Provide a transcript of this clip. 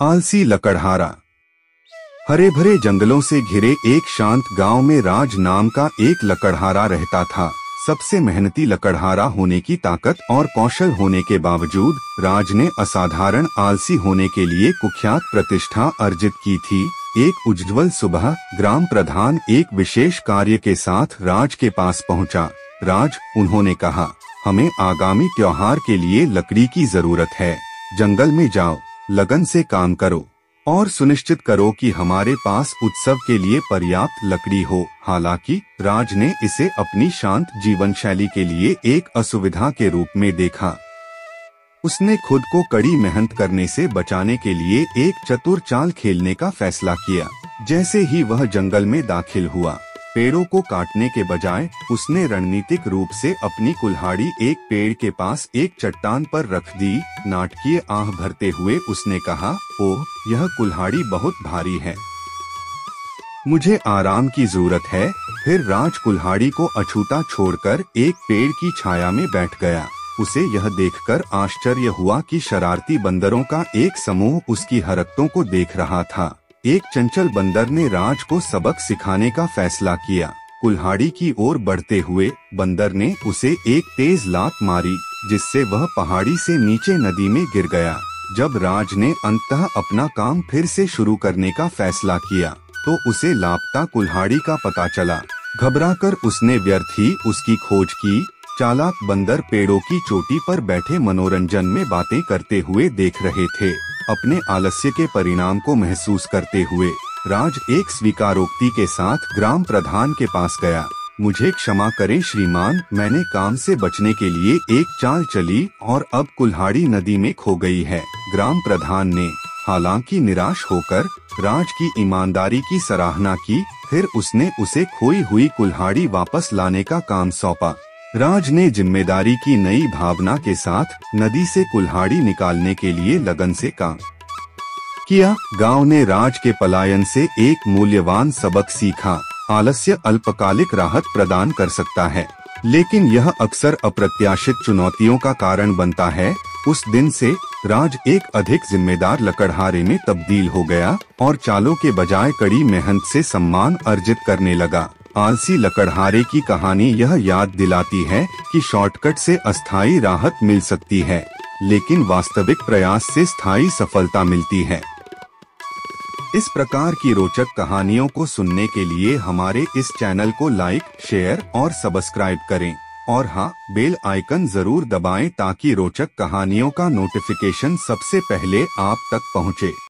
आलसी लकड़हारा। हरे भरे जंगलों से घिरे एक शांत गांव में राज नाम का एक लकड़हारा रहता था। सबसे मेहनती लकड़हारा होने की ताकत और कौशल होने के बावजूद राज ने असाधारण आलसी होने के लिए कुख्यात प्रतिष्ठा अर्जित की थी। एक उज्ज्वल सुबह ग्राम प्रधान एक विशेष कार्य के साथ राज के पास पहुंचा। राज, उन्होंने कहा, हमें आगामी त्योहार के लिए लकड़ी की जरूरत है। जंगल में जाओ, लगन से काम करो और सुनिश्चित करो कि हमारे पास उत्सव के लिए पर्याप्त लकड़ी हो। हालांकि राज ने इसे अपनी शांत जीवन शैली के लिए एक असुविधा के रूप में देखा। उसने खुद को कड़ी मेहनत करने से बचाने के लिए एक चतुर चाल खेलने का फैसला किया। जैसे ही वह जंगल में दाखिल हुआ, पेड़ों को काटने के बजाय उसने रणनीतिक रूप से अपनी कुल्हाड़ी एक पेड़ के पास एक चट्टान पर रख दी। नाटकीय आह भरते हुए उसने कहा, ओह, यह कुल्हाड़ी बहुत भारी है, मुझे आराम की जरूरत है। फिर राज कुल्हाड़ी को अछूता छोड़कर एक पेड़ की छाया में बैठ गया। उसे यह देखकर आश्चर्य हुआ कि शरारती बंदरों का एक समूह उसकी हरकतों को देख रहा था। एक चंचल बंदर ने राज को सबक सिखाने का फैसला किया। कुल्हाड़ी की ओर बढ़ते हुए बंदर ने उसे एक तेज लात मारी, जिससे वह पहाड़ी से नीचे नदी में गिर गया। जब राज ने अंततः अपना काम फिर से शुरू करने का फैसला किया, तो उसे लापता कुल्हाड़ी का पता चला। घबराकर उसने व्यर्थ ही उसकी खोज की। चालाक बंदर पेड़ों की चोटी पर बैठे मनोरंजन में बातें करते हुए देख रहे थे। अपने आलस्य के परिणाम को महसूस करते हुए राज एक स्वीकारोक्ति के साथ ग्राम प्रधान के पास गया। मुझे क्षमा करें श्रीमान, मैंने काम से बचने के लिए एक चाल चली और अब कुल्हाड़ी नदी में खो गई है। ग्राम प्रधान ने हालांकि निराश होकर राज की ईमानदारी की सराहना की। फिर उसने उसे खोई हुई कुल्हाड़ी वापस लाने का काम सौंपा। राज ने जिम्मेदारी की नई भावना के साथ नदी से कुल्हाड़ी निकालने के लिए लगन से काम किया। गांव ने राज के पलायन से एक मूल्यवान सबक सीखा। आलस्य अल्पकालिक राहत प्रदान कर सकता है, लेकिन यह अक्सर अप्रत्याशित चुनौतियों का कारण बनता है। उस दिन से राज एक अधिक जिम्मेदार लकड़हारे में तब्दील हो गया और चालों के बजाय कड़ी मेहनत से सम्मान अर्जित करने लगा। आलसी लकड़हारे की कहानी यह याद दिलाती है कि शॉर्टकट से अस्थायी राहत मिल सकती है, लेकिन वास्तविक प्रयास से स्थायी सफलता मिलती है। इस प्रकार की रोचक कहानियों को सुनने के लिए हमारे इस चैनल को लाइक, शेयर और सब्सक्राइब करें। और हाँ, बेल आइकन जरूर दबाएं ताकि रोचक कहानियों का नोटिफिकेशन सबसे पहले आप तक पहुँचे।